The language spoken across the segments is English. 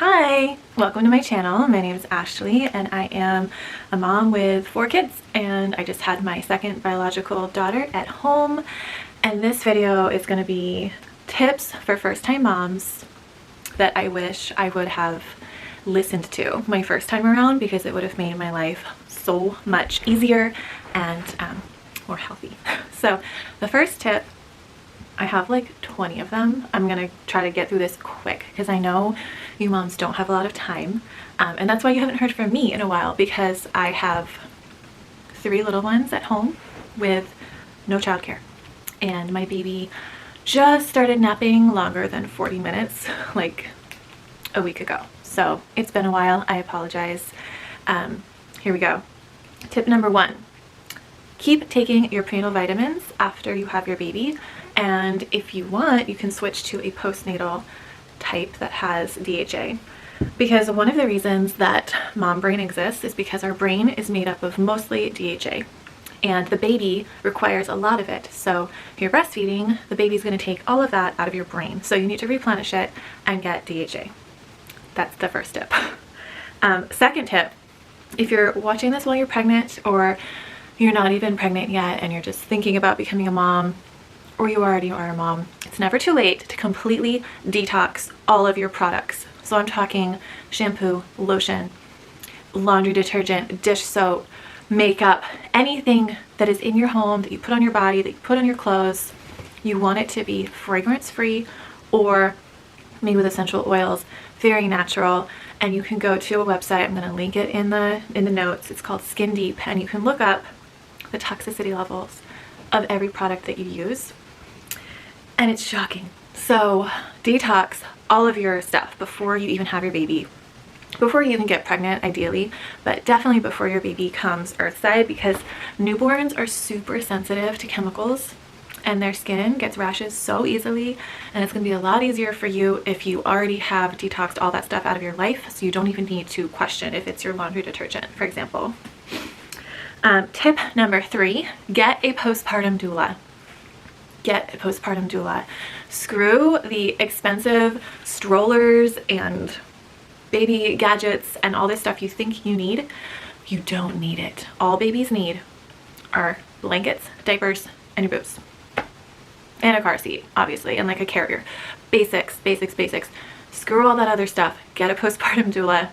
Hi, welcome to my channel. My name is Ashley and I am a mom with 4 kids, and I just had my second biological daughter at home, and this video is going to be tips for first-time moms that I wish I would have listened to my first time around, because it would have made my life so much easier and more healthy. So the first tip, I have like 20 of them. I'm gonna try to get through this quick because I know you moms don't have a lot of time, and that's why you haven't heard from me in a while, because I have 3 little ones at home with no childcare, and my baby just started napping longer than 40 minutes like a week ago. So it's been a while. I apologize. Here we go. Tip number 1. Keep taking your prenatal vitamins after you have your baby, and if you want, you can switch to a postnatal type that has DHA, because one of the reasons that mom brain exists is because our brain is made up of mostly DHA, and the baby requires a lot of it. So if you're breastfeeding, the baby's going to take all of that out of your brain, so you need to replenish it and get DHA. That's the first tip. Second tip, if you're watching this while you're pregnant, or you're not even pregnant yet and you're just thinking about becoming a mom, or you already are a mom, it's never too late to completely detox all of your products. So I'm talking shampoo, lotion, laundry detergent, dish soap, makeup, anything that is in your home that you put on your body, that you put on your clothes. You want it to be fragrance free or made with essential oils, very natural. And you can go to a website, I'm going to link it in the notes. It's called Skin Deep, and you can look up the toxicity levels of every product that you use, and it's shocking. So detox all of your stuff before you even have your baby, before you even get pregnant ideally, but definitely before your baby comes earthside, because newborns are super sensitive to chemicals and their skin gets rashes so easily, and it's going to be a lot easier for you if you already have detoxed all that stuff out of your life, so you don't even need to question if it's your laundry detergent, for example. Tip number 3, get a postpartum doula. Get a postpartum doula. Screw the expensive strollers and baby gadgets and all this stuff you think you need. You don't need it. All babies need are blankets, diapers, and your boobs. And a car seat, obviously, and like a carrier. Basics, basics, basics. Screw all that other stuff. Get a postpartum doula.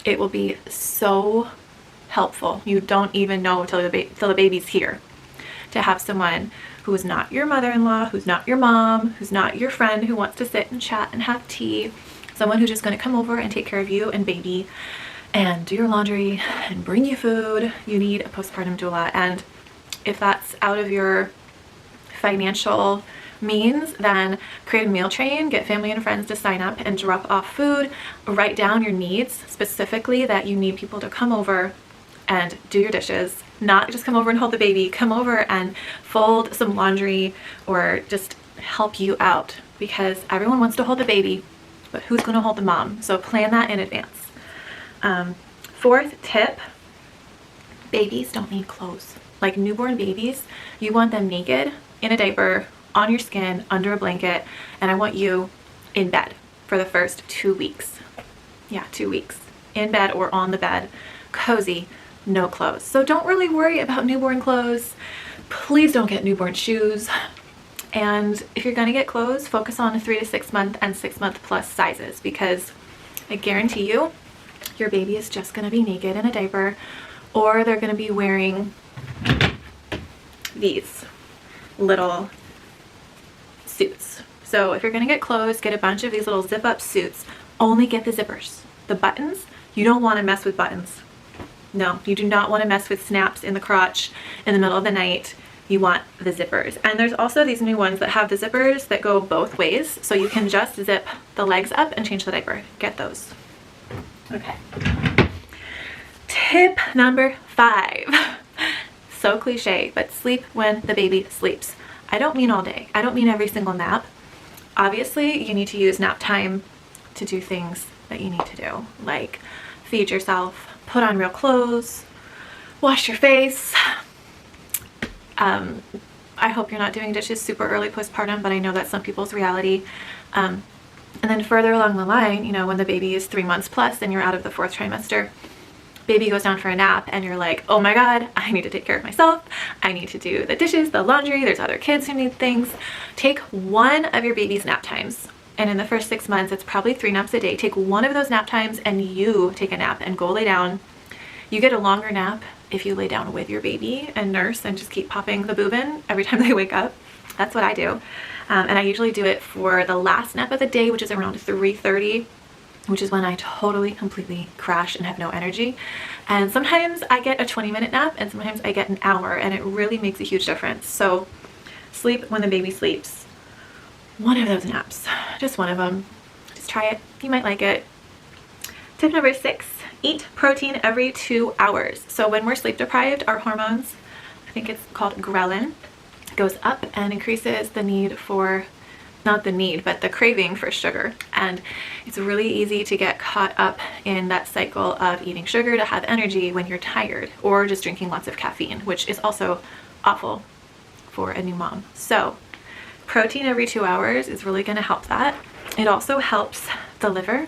It will be so helpful. You don't even know till the baby's here, to have someone who is not your mother-in-law, who's not your mom, who's not your friend who wants to sit and chat and have tea. Someone who's just going to come over and take care of you and baby and do your laundry and bring you food. You need a postpartum doula. And if that's out of your financial means, then create a meal train, get family and friends to sign up and drop off food. Write down your needs specifically, that you need people to come over and do your dishes, not just come over and hold the baby, come over and fold some laundry or just help you out, because everyone wants to hold the baby, but who's going to hold the mom? So plan that in advance. 4th tip, babies don't need clothes. Like newborn babies, you want them naked, in a diaper, on your skin, under a blanket, and I want you in bed for the first 2 weeks. Yeah, 2 weeks. In bed or on the bed, cozy, no clothes. So don't really worry about newborn clothes. Please don't get newborn shoes. And if you're going to get clothes, focus on 3 to 6 month and 6 month plus sizes, because I guarantee you your baby is just going to be naked in a diaper, or they're going to be wearing these little suits. So if you're going to get clothes, get a bunch of these little zip up suits. Only get the zippers. The buttons, you don't want to mess with buttons. No, you do not want to mess with snaps in the crotch in the middle of the night. You want the zippers. And there's also these new ones that have the zippers that go both ways, so you can just zip the legs up and change the diaper. Get those. Okay. Tip number 5. So cliche, but sleep when the baby sleeps. I don't mean all day. I don't mean every single nap. Obviously, you need to use nap time to do things that you need to do, like feed yourself, put on real clothes, wash your face. I hope you're not doing dishes super early postpartum, but I know that's some people's reality. And And then further along the line, you know, when the baby is 3 months plus and you're out of the 4th trimester, baby goes down for a nap and you're like, oh my God, I need to take care of myself. I need to do the dishes, the laundry. There's other kids who need things. Take one of your baby's nap times. And in the first 6 months, it's probably 3 naps a day. Take one of those nap times and you take a nap and go lay down. You get a longer nap if you lay down with your baby and nurse and just keep popping the boob in every time they wake up. That's what I do. And I usually do it for the last nap of the day, which is around 3:30, which is when I totally, completely crash and have no energy. And sometimes I get a 20-minute nap and sometimes I get an hour, and it really makes a huge difference. So sleep when the baby sleeps. One of those naps, just one of them. Just try it. You might like it. Tip number 6, eat protein every 2 hours. So when we're sleep deprived, our hormones, I think it's called ghrelin, goes up and increases the need for, not the need, but the craving for sugar. And it's really easy to get caught up in that cycle of eating sugar to have energy when you're tired, or just drinking lots of caffeine, which is also awful for a new mom. So protein every 2 hours is really going to help that. It also helps the liver,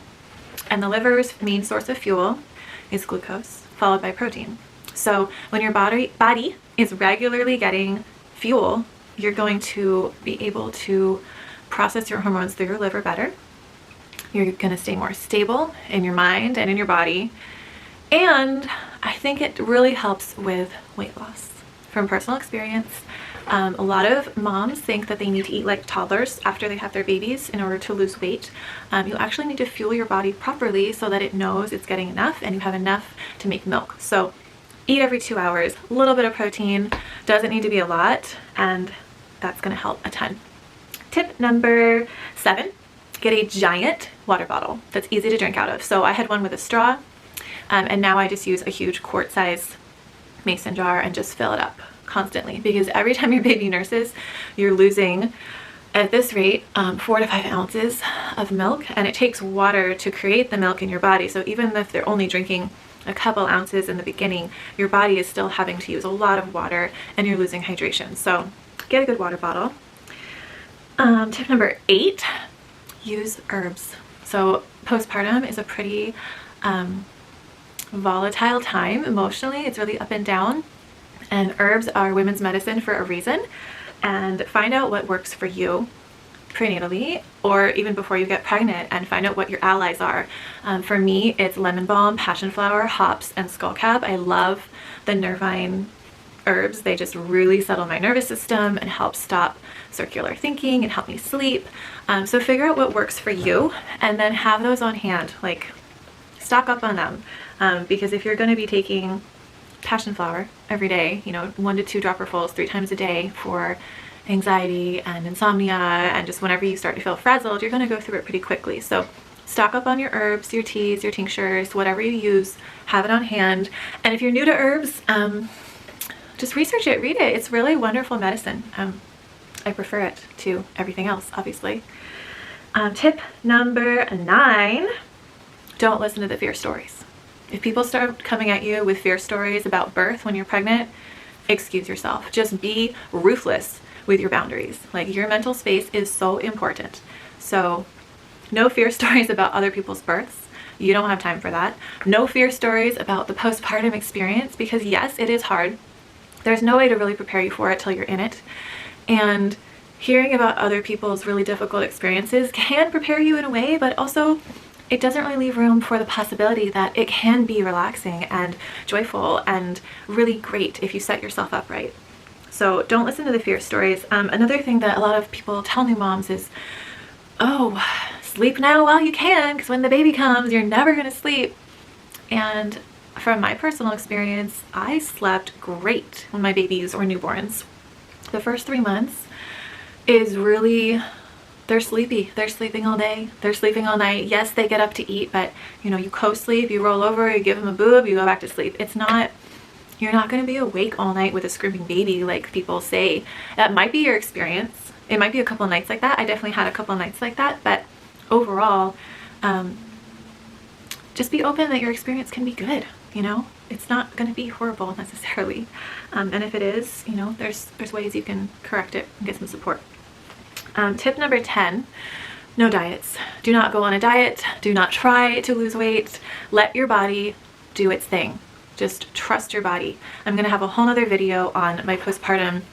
and the liver's main source of fuel is glucose, followed by protein. So when your body is regularly getting fuel, you're going to be able to process your hormones through your liver better. You're going to stay more stable in your mind and in your body. And I think it really helps with weight loss. From personal experience, a lot of moms think that they need to eat like toddlers after they have their babies in order to lose weight. You actually need to fuel your body properly so that it knows it's getting enough and you have enough to make milk. So eat every 2 hours, a little bit of protein, doesn't need to be a lot, and that's going to help a ton. Tip number 7, get a giant water bottle that's easy to drink out of. So I had one with a straw, and now I just use a huge quart size mason jar and just fill it up constantly, because every time your baby nurses, you're losing, at this rate, 4 to 5 ounces of milk, and it takes water to create the milk in your body. So even if they're only drinking a couple ounces in the beginning, your body is still having to use a lot of water and you're losing hydration. So get a good water bottle. Tip number 8, use herbs. So postpartum is a pretty volatile time emotionally. It's really up and down, and herbs are women's medicine for a reason. And find out what works for you prenatally, or even before you get pregnant, and find out what your allies are. For me, it's lemon balm, passion flower, hops, and skullcap. I love the nervine herbs. They just really settle my nervous system and help stop circular thinking and help me sleep. So figure out what works for you and then have those on hand. Like, stock up on them, because if you're going to be taking passion flower every day, you know, 1 to 2 dropperfuls 3 times a day for anxiety and insomnia, and just whenever you start to feel frazzled, you're going to go through it pretty quickly. So stock up on your herbs, your teas, your tinctures, whatever you use, have it on hand. And if you're new to herbs, just research it, read it. It's really wonderful medicine. I prefer it to everything else, obviously. Tip number 9, don't listen to the fear stories. If people start coming at you with fear stories about birth when you're pregnant, excuse yourself. Just be ruthless with your boundaries. Like, your mental space is so important. So no fear stories about other people's births. You don't have time for that. No fear stories about the postpartum experience, because yes, it is hard. There's no way to really prepare you for it till you're in it. And hearing about other people's really difficult experiences can prepare you in a way, but also it doesn't really leave room for the possibility that it can be relaxing and joyful and really great if you set yourself up right. So don't listen to the fear stories. Another thing that a lot of people tell new moms is, oh, sleep now while you can, because when the baby comes, you're never going to sleep. And from my personal experience, I slept great when my babies were newborns. The first 3 months is really, they're sleepy. They're sleeping all day. They're sleeping all night. Yes, they get up to eat, but you know, you co-sleep, you roll over, you give them a boob, you go back to sleep. It's not, you're not going to be awake all night with a screaming baby like people say. That might be your experience. It might be a couple of nights like that. I definitely had a couple of nights like that, but overall, just be open that your experience can be good. You know, it's not going to be horrible necessarily. And if it is, you know, there's ways you can correct it and get some support. Tip number 10, no diets. Do not go on a diet. Do not try to lose weight. Let your body do its thing. Just trust your body. I'm going to have a whole nother video on my postpartum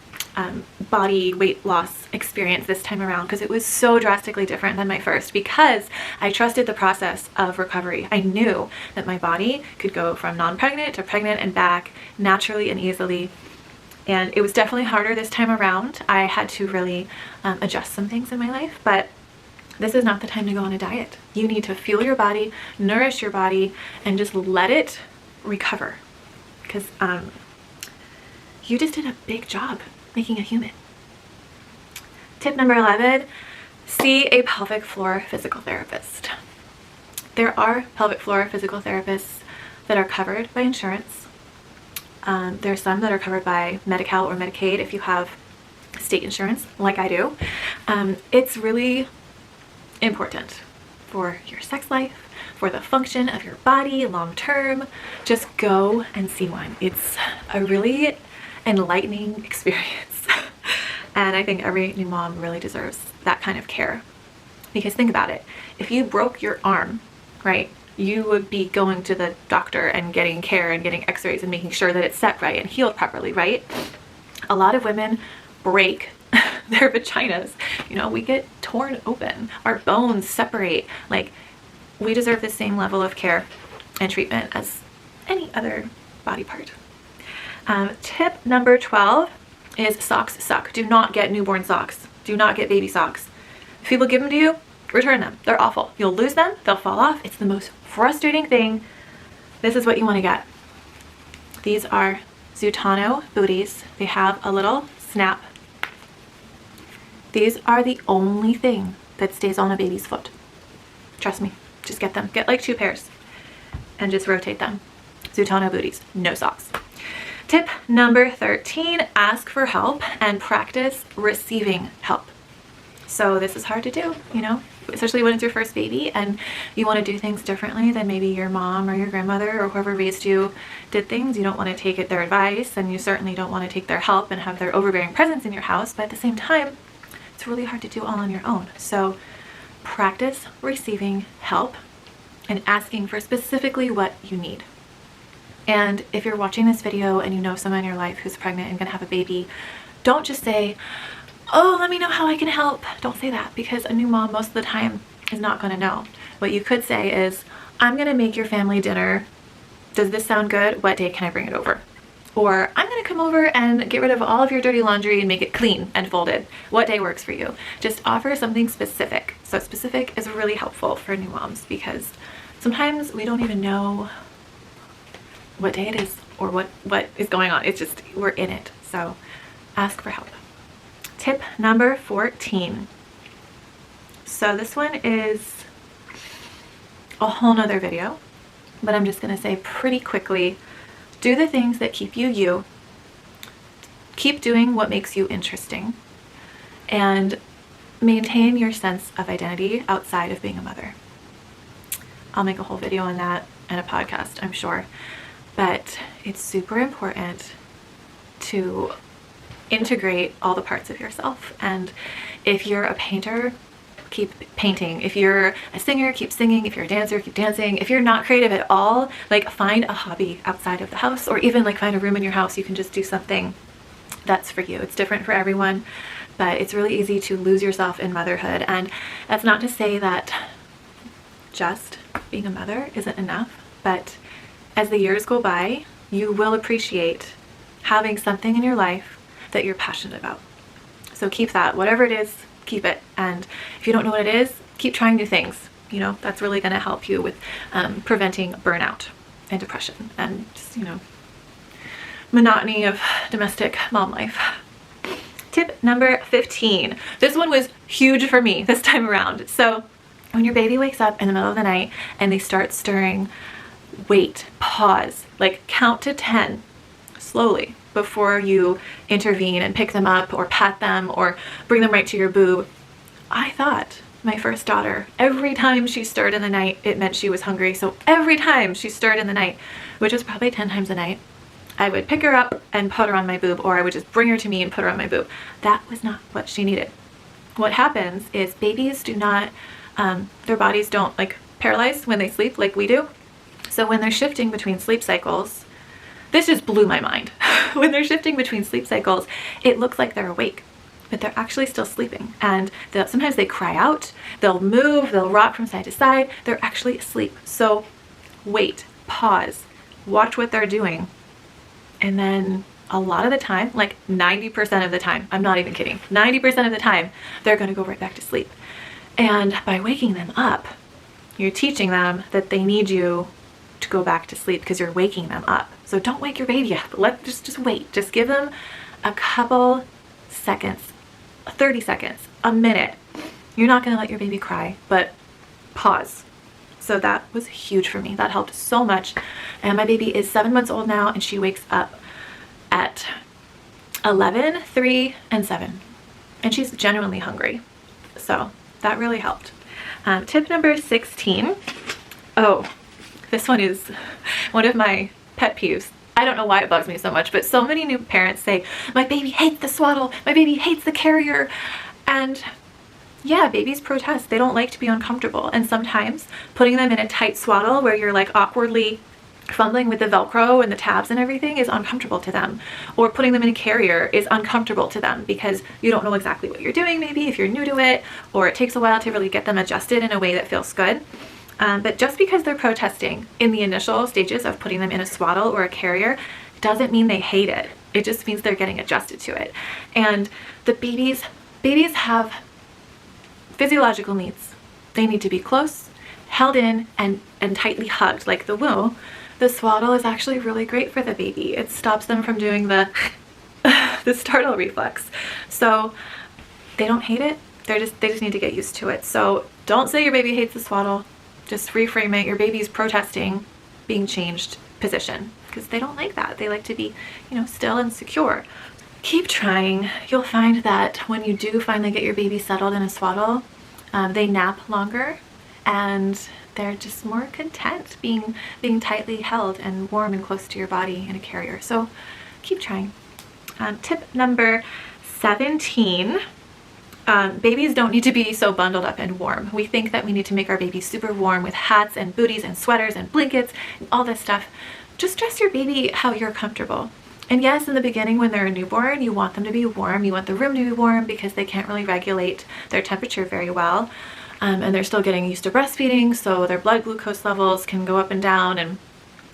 body weight loss experience this time around, because it was so drastically different than my first, because I trusted the process of recovery. I knew that my body could go from non-pregnant to pregnant and back naturally and easily. And it was definitely harder this time around. I had to really adjust some things in my life, but this is not the time to go on a diet. You need to fuel your body, nourish your body, and just let it recover, because you just did a big job making a human. Tip number 11, see a pelvic floor physical therapist. There are pelvic floor physical therapists that are covered by insurance. There are some that are covered by Medi-Cal or Medicaid if you have state insurance like I do. It's really important for your sex life, for the function of your body long term. Just go and see one. It's a really enlightening experience. And I think every new mom really deserves that kind of care. Because think about it, if you broke your arm, right, you would be going to the doctor and getting care and getting x-rays and making sure that it's set right and healed properly, right? A lot of women break their vaginas. You know, we get torn open, our bones separate. Like, we deserve the same level of care and treatment as any other body part. Tip number 12 is socks suck. Do not get newborn socks. Do not get baby socks. If people give them to you, return them. They're awful. You'll lose them. They'll fall off. It's the most frustrating thing. This is what you want to get. These are Zutano booties. They have a little snap. These are the only thing that stays on a baby's foot. Trust me. Just get them. Get like 2 pairs and just rotate them. Zutano booties. No socks. Tip number 13, ask for help and practice receiving help. So this is hard to do, you know, especially when it's your first baby and you want to do things differently than maybe your mom or your grandmother or whoever raised you did things. You don't want to take their advice, and you certainly don't want to take their help and have their overbearing presence in your house, but at the same time, it's really hard to do all on your own. So practice receiving help and asking for specifically what you need. And if you're watching this video and you know someone in your life who's pregnant and gonna have a baby, don't just say, oh, let me know how I can help. Don't say that, because a new mom most of the time is not gonna know. What you could say is, I'm gonna make your family dinner. Does this sound good? What day can I bring it over? Or I'm gonna come over and get rid of all of your dirty laundry and make it clean and folded. What day works for you? Just offer something specific. So specific is really helpful for new moms, because sometimes we don't even know what day it is or what is going on. It's just, we're in it. So ask for help. Tip number 14. So this one is a whole nother video, but I'm just gonna say pretty quickly, do the things that keep you you. Keep doing what makes you interesting, and maintain your sense of identity outside of being a mother. I'll make a whole video on that and a podcast, I'm sure. But it's super important to integrate all the parts of yourself. And if you're a painter, keep painting. If you're a singer, keep singing. If you're a dancer, keep dancing. If you're not creative at all, like, find a hobby outside of the house, or even like find a room in your house you can just do something that's for you. It's different for everyone, but it's really easy to lose yourself in motherhood. And that's not to say that just being a mother isn't enough, but as the years go by, you will appreciate having something in your life that you're passionate about. So keep that, whatever it is, keep it. And if you don't know what it is, keep trying new things. You know, that's really going to help you with preventing burnout and depression and just, you know, monotony of domestic mom life. Tip number 15. This one was huge for me this time around. So when your baby wakes up in the middle of the night and they start stirring, wait, pause, like count to 10 slowly before you intervene and pick them up or pat them or bring them right to your boob. I thought my first daughter, every time she stirred in the night, it meant she was hungry. So every time she stirred in the night, which was probably 10 times a night, I would pick her up and put her on my boob, or I would just bring her to me and put her on my boob. That was not what she needed. what happens is babies do not, their bodies don't like paralyze when they sleep like we do. So when they're shifting between sleep cycles, this just blew my mind. When they're shifting between sleep cycles, it looks like they're awake, but they're actually still sleeping. And sometimes they cry out, they'll move, they'll rock from side to side. They're actually asleep. So wait, pause, watch what they're doing. And then a lot of the time, like 90% of the time, I'm not even kidding, 90% of the time, they're going to go right back to sleep. And by waking them up, you're teaching them that they need you to go back to sleep because you're waking them up. So don't wake your baby up. Just wait. Just give them a couple seconds, 30 seconds, a minute. You're not going to let your baby cry, but pause. So that was huge for me. That helped so much. And my baby is 7 months old now, and she wakes up at 11, 3, and 7. And she's genuinely hungry. So that really helped. Tip number 16. Oh, this one is one of my pet peeves. I don't know why it bugs me so much, but so many new parents say, my baby hates the swaddle, my baby hates the carrier. And yeah, babies protest. They don't like to be uncomfortable. And sometimes putting them in a tight swaddle where you're like awkwardly fumbling with the Velcro and the tabs and everything is uncomfortable to them. Or putting them in a carrier is uncomfortable to them because you don't know exactly what you're doing, maybe if you're new to it, or it takes a while to really get them adjusted in a way that feels good. But just because they're protesting in the initial stages of putting them in a swaddle or a carrier doesn't mean they hate it. It just means they're getting adjusted to it. And the babies have physiological needs. They need to be close, held in, and tightly hugged like the womb. The swaddle is actually really great for the baby. It stops them from doing the startle reflex. So they don't hate it. They just need to get used to it. So don't say your baby hates the swaddle. Just reframe it. Your baby's protesting being changed position because they don't like that. They like to be, still and secure. Keep trying. You'll find that when you do finally get your baby settled in a swaddle, they nap longer and they're just more content being tightly held and warm and close to your body in a carrier. So keep trying. Tip number 17. Babies don't need to be so bundled up and warm. We think that we need to make our babies super warm with hats and booties and sweaters and blankets and all this stuff. Just dress your baby how you're comfortable. And yes, in the beginning when they're a newborn, you want them to be warm. You want the room to be warm because they can't really regulate their temperature very well. And they're still getting used to breastfeeding, so their blood glucose levels can go up and down, and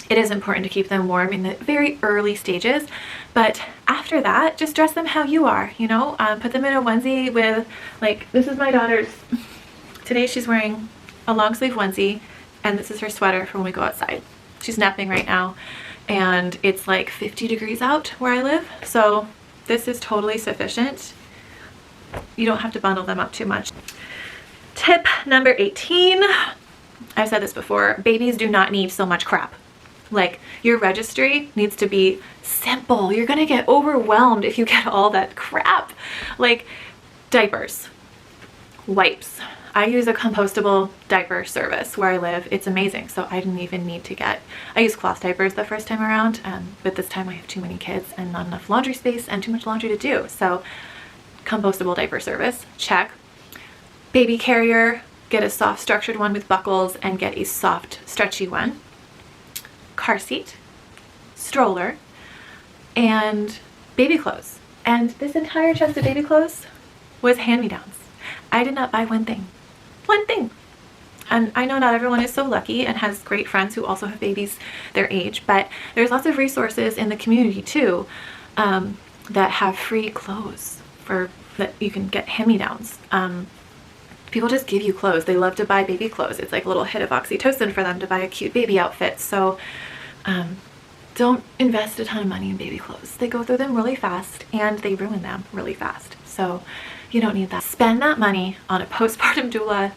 it is important to keep them warm in the very early stages. But after that, just dress them how you are, put them in a onesie with, like, this is my daughter's. Today she's wearing a long sleeve onesie, and this is her sweater for when we go outside. She's napping right now, and it's like 50 degrees out where I live, so this is totally sufficient. You don't have to bundle them up too much. Tip number 18. I've said this before, babies do not need so much crap. Like, your registry needs to be simple. You're gonna get overwhelmed if you get all that crap. Like diapers, wipes. I use a compostable diaper service where I live. It's amazing. So I didn't even need to I used cloth diapers the first time around, but this time I have too many kids and not enough laundry space and too much laundry to do. So compostable diaper service, check. Baby carrier, get a soft structured one with buckles and get a soft stretchy one. Car seat, stroller, and baby clothes. And this entire chest of baby clothes was hand-me-downs. I did not buy one thing. And I know not everyone is so lucky and has great friends who also have babies their age, but there's lots of resources in the community too that have free clothes that you can get hand-me-downs. People just give you clothes. They love to buy baby clothes. It's like a little hit of oxytocin for them to buy a cute baby outfit. So don't invest a ton of money in baby clothes. They go through them really fast and they ruin them really fast. So you don't need that. Spend that money on a postpartum doula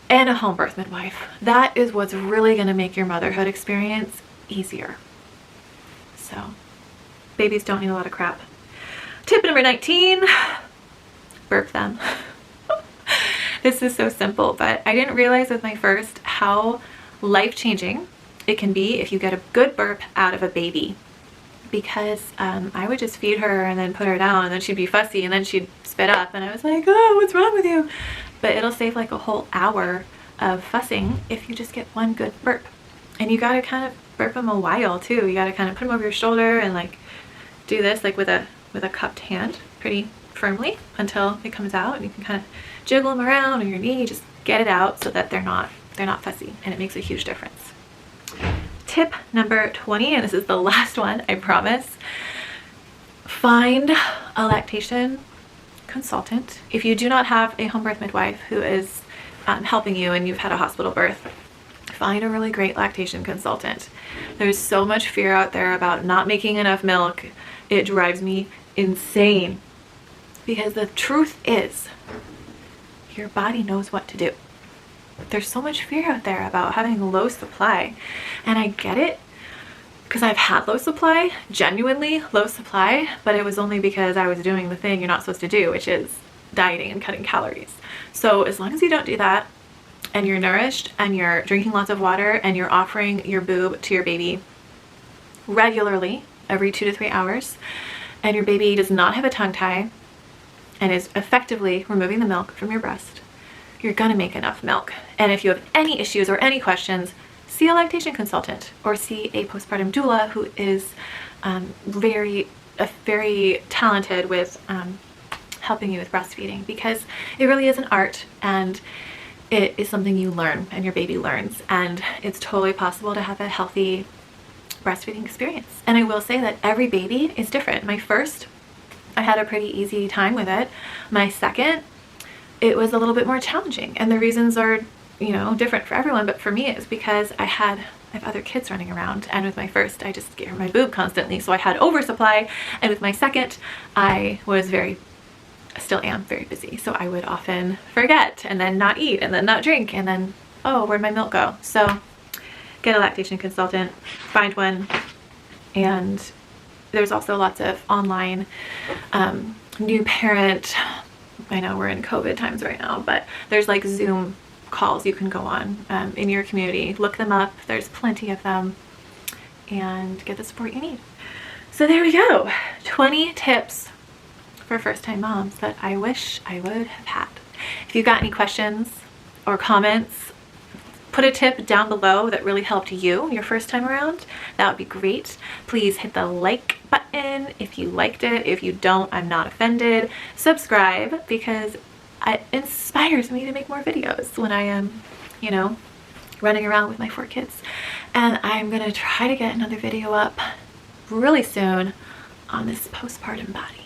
and a home birth midwife. That is what's really going to make your motherhood experience easier. So babies don't need a lot of crap. Tip number 19, burp them. This is so simple, but I didn't realize with my first how life-changing it can be if you get a good burp out of a baby. because I would just feed her and then put her down, and then she'd be fussy and then she'd spit up, and I was like, oh, what's wrong with you? But it'll save like a whole hour of fussing if you just get one good burp. And you gotta kind of burp them a while too. You gotta kind of put them over your shoulder and like do this like with a cupped hand pretty firmly until it comes out, and you can kind of jiggle them around on your knee, just get it out so that they're not fussy, and it makes a huge difference. Tip number 20, and this is the last one, I promise. Find a lactation consultant. If you do not have a home birth midwife who is helping you and you've had a hospital birth, find a really great lactation consultant. There's so much fear out there about not making enough milk. It drives me insane, because the truth is your body knows what to do. There's so much fear out there about having low supply, and I get it, because I've had low supply, genuinely low supply, but it was only because I was doing the thing you're not supposed to do, which is dieting and cutting calories. So as long as you don't do that, and you're nourished, and you're drinking lots of water, and you're offering your boob to your baby regularly, every 2 to 3 hours, and your baby does not have a tongue tie and is effectively removing the milk from your breast, you're gonna make enough milk. And if you have any issues or any questions, see a lactation consultant or see a postpartum doula who is very talented with helping you with breastfeeding, because it really is an art, and it is something you learn and your baby learns, and it's totally possible to have a healthy breastfeeding experience. And I will say that every baby is different. My first, I had a pretty easy time with it. My second, it was a little bit more challenging, and the reasons are, you know, different for everyone, but for me it's because I have other kids running around, and with my first I just gave her my boob constantly, so I had oversupply, and with my second I was still am very busy, so I would often forget and then not eat and then not drink, and then, oh, where'd my milk go? So get a lactation consultant, find one. And there's also lots of online new parent, I know we're in COVID times right now, but there's like Zoom calls you can go on in your community. Look them up, there's plenty of them, and get the support you need. So there we go, 20 tips for first-time moms that I wish I would have had. If you've got any questions or comments, put a tip down below that really helped you your first time around. That would be great. Please hit the like button if you liked it. If you don't, I'm not offended. Subscribe, because it inspires me to make more videos when I am, you know, running around with my 4 kids. And I'm gonna try to get another video up really soon on this postpartum body.